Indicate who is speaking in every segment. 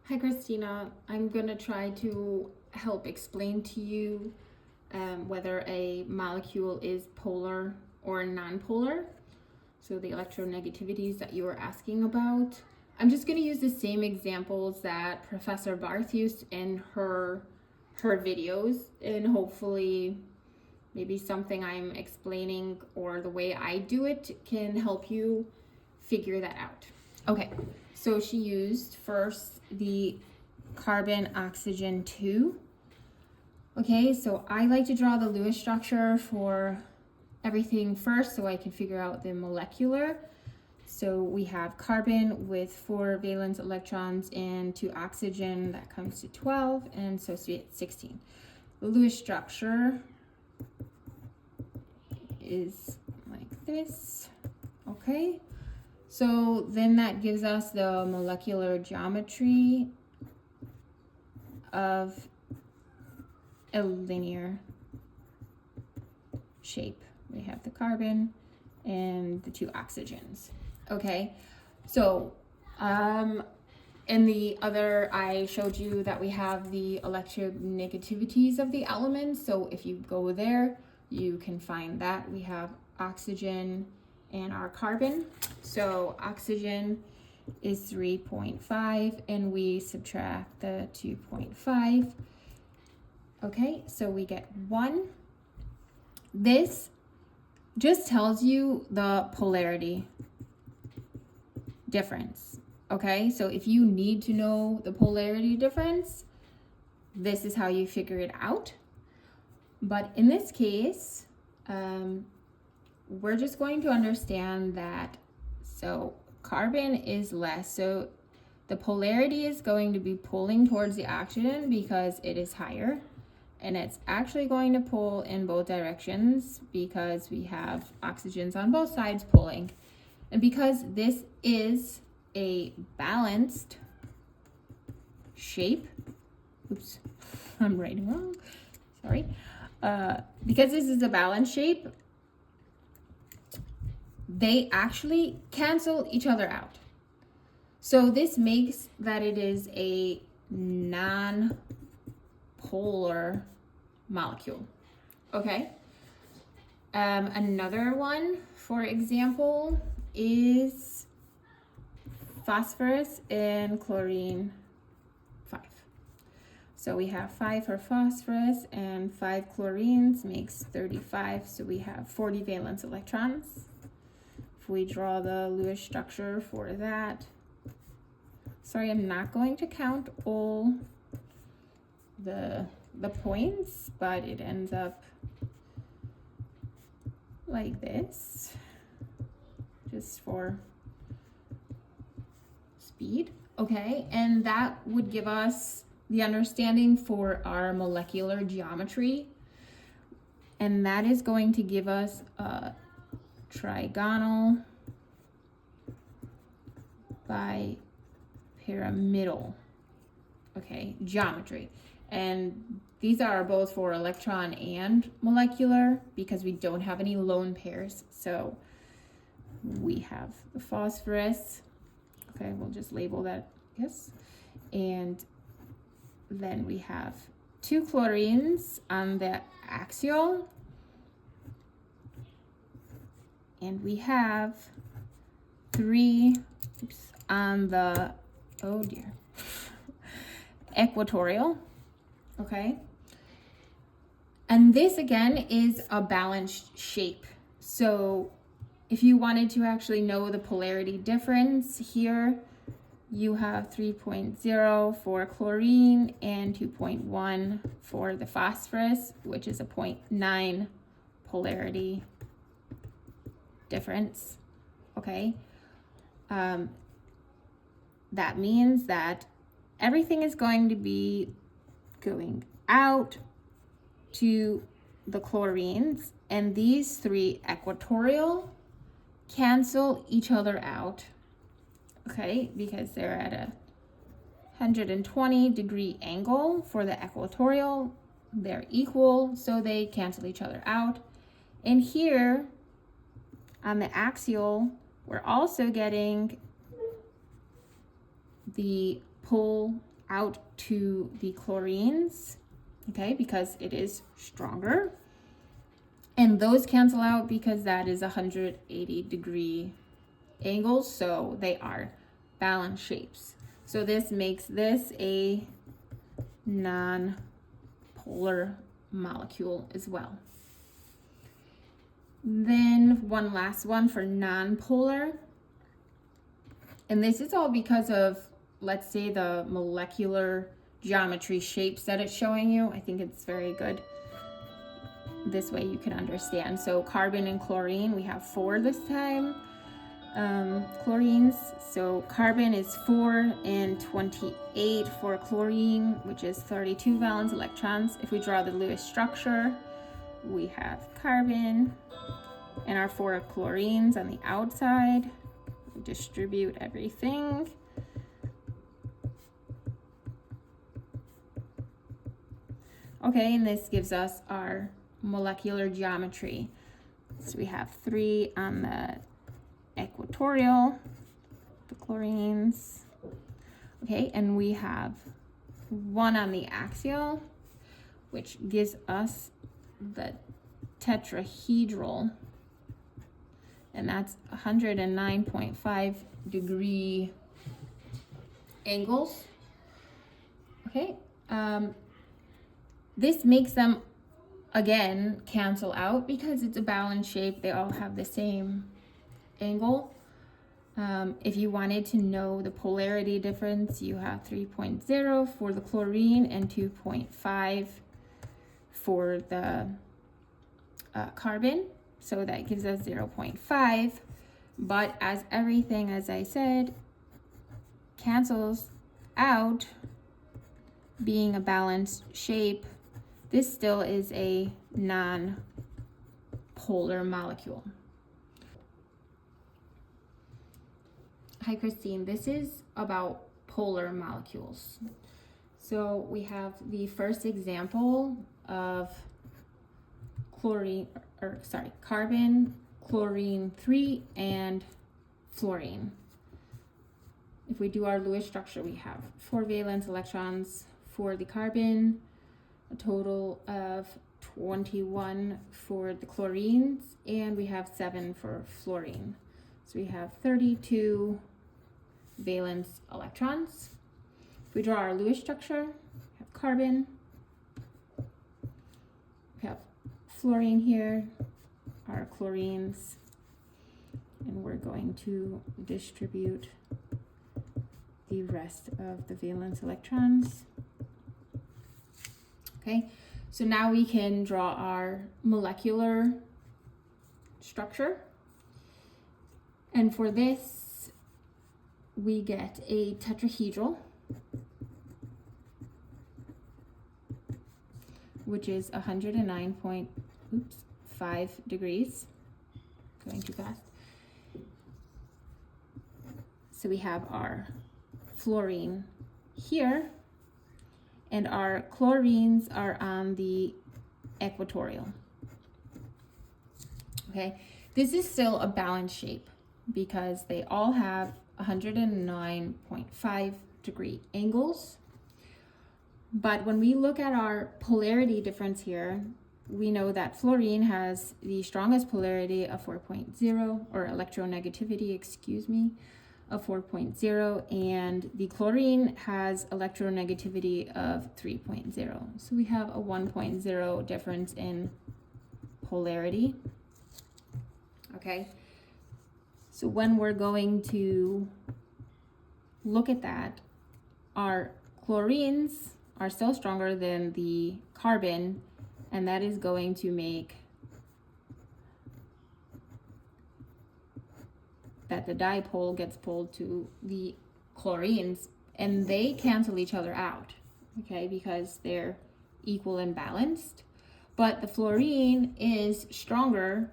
Speaker 1: Hi Christina, I'm gonna try to help explain to you whether a molecule is polar or non-polar. So the electronegativities that you were asking about. I'm just gonna use the same examples that Professor Barth used in her videos, and hopefully maybe something I'm explaining or the way I do it can help you figure that out. Okay, so she used first the carbon oxygen 2. Okay, so I like to draw the Lewis structure for everything first so I can figure out the molecular. So we have carbon with 4 valence electrons and 2 oxygen, that comes to 12, and associate 16. The Lewis structure is like this. Okay, so then that gives us the molecular geometry of a linear shape. We have the carbon and the 2 oxygens. Okay, so in the other, I showed you that we have the electronegativities of the elements. So if you go there, you can find that we have oxygen and our carbon. So oxygen is 3.5 and we subtract the 2.5. Okay, so we get 1. This just tells you the polarity difference. Okay, so if you need to know the polarity difference, this is how you figure it out. But in this case, we're just going to understand that, so carbon is less, so the polarity is going to be pulling towards the oxygen because it is higher, and it's actually going to pull in both directions because we have oxygens on both sides pulling. And because this is a balanced shape, oops, I'm writing wrong, sorry. Because this is a balanced shape, they actually cancel each other out. So this makes that it is a non-polar molecule. Okay. Another one, for example, is phosphorus and chlorine 5. So we have 5 for phosphorus and 5 chlorines makes 35. So we have 40 valence electrons. If we draw the Lewis structure for that, sorry, I'm not going to count all the points, but it ends up like this, just for speed. Okay, and that would give us the understanding for our molecular geometry, and that is going to give us a trigonal bipyramidal, okay, geometry. And these are both for electron and molecular because we don't have any lone pairs. So we have the phosphorus, okay, we'll just label that, yes. And then we have 2 chlorines on the axial. And we have 3 on the, oh dear, equatorial. Okay. And this again is a balanced shape. So if you wanted to actually know the polarity difference here, you have 3.0 for chlorine and 2.1 for the phosphorus, which is a 0.9 polarity difference. Okay. That means that everything is going to be going out to the chlorines, and these 3 equatorial cancel each other out, okay, because they're at a 120-degree angle for the equatorial. They're equal, so they cancel each other out. And here on the axial, we're also getting the pull out to the chlorines, okay, because it is stronger. And those cancel out because that is 180-degree angles, so they are balanced shapes. So this makes this a non-polar molecule as well. Then one last one for non-polar. And this is all because of, let's say, the molecular geometry shapes that it's showing you. I think it's very good. This way you can understand. So carbon and chlorine, we have 4 this time. Chlorines, so carbon is 4 and 28 for chlorine, which is 32 valence electrons. If we draw the Lewis structure, we have carbon and our 4 chlorines on the outside. We distribute everything. Okay, and this gives us our molecular geometry. So we have 3 on the equatorial, the chlorines. Okay, and we have 1 on the axial, which gives us the tetrahedral, and that's 109.5 degree angles. Okay, this makes them again cancel out because it's a balanced shape. They all have the same angle. If you wanted to know the polarity difference, you have 3.0 for the chlorine and 2.5 for the carbon. So that gives us 0.5. But as everything, as I said, cancels out, being a balanced shape, this still is a non-polar molecule. Hi Christine, this is about polar molecules. So we have the first example of carbon, chlorine 3, and fluorine. If we do our Lewis structure, we have 4 valence electrons for the carbon, a total of 21 for the chlorines, and we have 7 for fluorine. So we have 32 valence electrons. If we draw our Lewis structure, we have carbon, we have fluorine here, our chlorines, and we're going to distribute the rest of the valence electrons. Okay, so now we can draw our molecular structure. And for this, we get a tetrahedral, which is 109.5 degrees. Going too fast. So we have our fluorine here, and our chlorines are on the equatorial. Okay, this is still a balanced shape because they all have 109.5 degree angles. But when we look at our polarity difference here, we know that fluorine has the strongest polarity of 4.0, or electronegativity, excuse me, of 4.0, and the chlorine has electronegativity of 3.0. So we have a 1.0 difference in polarity. Okay, so when we're going to look at that, our chlorines are still stronger than the carbon, and that is going to make that the dipole gets pulled to the chlorines, and they cancel each other out, okay, because they're equal and balanced. But the fluorine is stronger,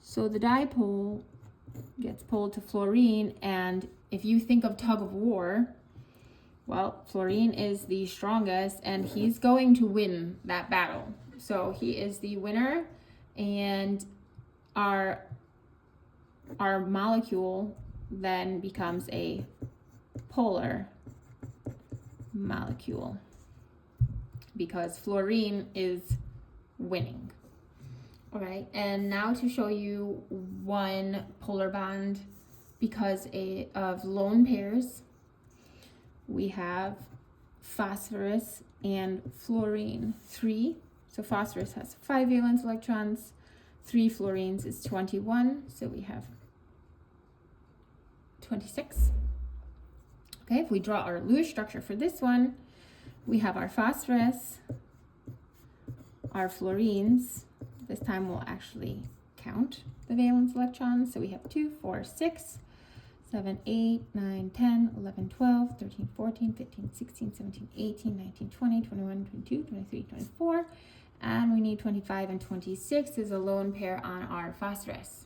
Speaker 1: so the dipole gets pulled to fluorine. And if you think of tug of war, well, fluorine is the strongest, and he's going to win that battle. So he is the winner, and our molecule then becomes a polar molecule because fluorine is winning. All right, and now to show you one polar bond because of lone pairs, we have phosphorus and fluorine 3. So phosphorus has 5 valence electrons, 3 fluorines is 21, so we have 26. Okay, if we draw our Lewis structure for this one, we have our phosphorus, our fluorines. This time we'll actually count the valence electrons. So we have 2, 4, 6, 7, 8, 9, 10, 11, 12, 13, 14, 15, 16, 17, 18, 19, 20, 21, 22, 23, 24. And we need 25 and 26 is a lone pair on our phosphorus.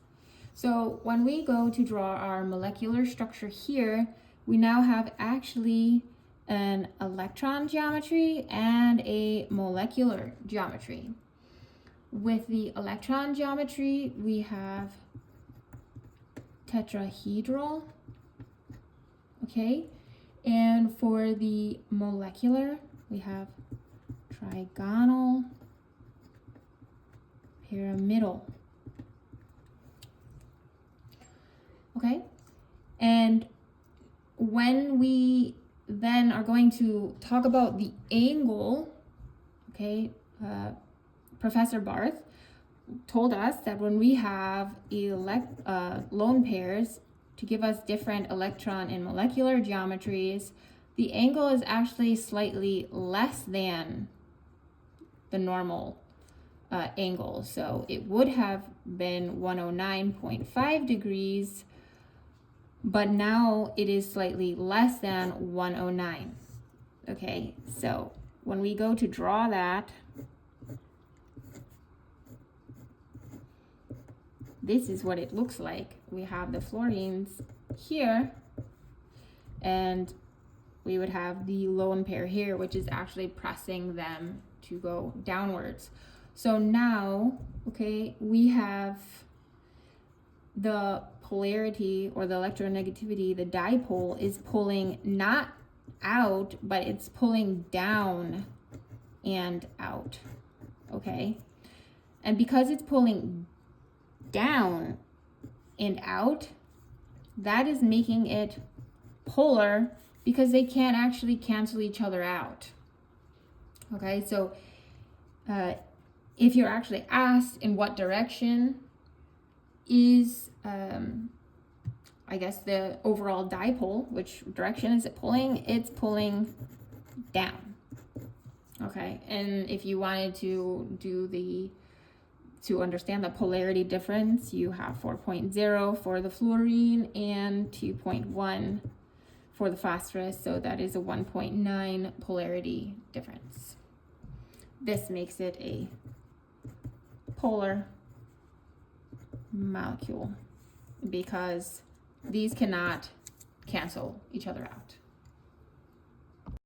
Speaker 1: So when we go to draw our molecular structure here, we now have actually an electron geometry and a molecular geometry. With the electron geometry, we have tetrahedral, okay? And for the molecular, we have trigonal, pyramidal. Okay, and when we then are going to talk about the angle, okay, Professor Barth told us that when we have lone pairs to give us different electron and molecular geometries, the angle is actually slightly less than the normal angle. So it would have been 109.5 degrees, but now it is slightly less than 109. Okay, so when we go to draw that, this is what it looks like. We have the fluorines here, and we would have the lone pair here, which is actually pressing them to go downwards. So now, okay, we have the polarity or the electronegativity, the dipole is pulling not out, but it's pulling down and out, okay? And because it's pulling down and out, that is making it polar because they can't actually cancel each other out. Okay, so if you're actually asked in what direction is, I guess, the overall dipole, which direction is it pulling? It's pulling down. Okay, and if you wanted to to understand the polarity difference, you have 4.0 for the fluorine and 2.1 for the phosphorus, so that is a 1.9 polarity difference. This makes it a polar molecule because these cannot cancel each other out.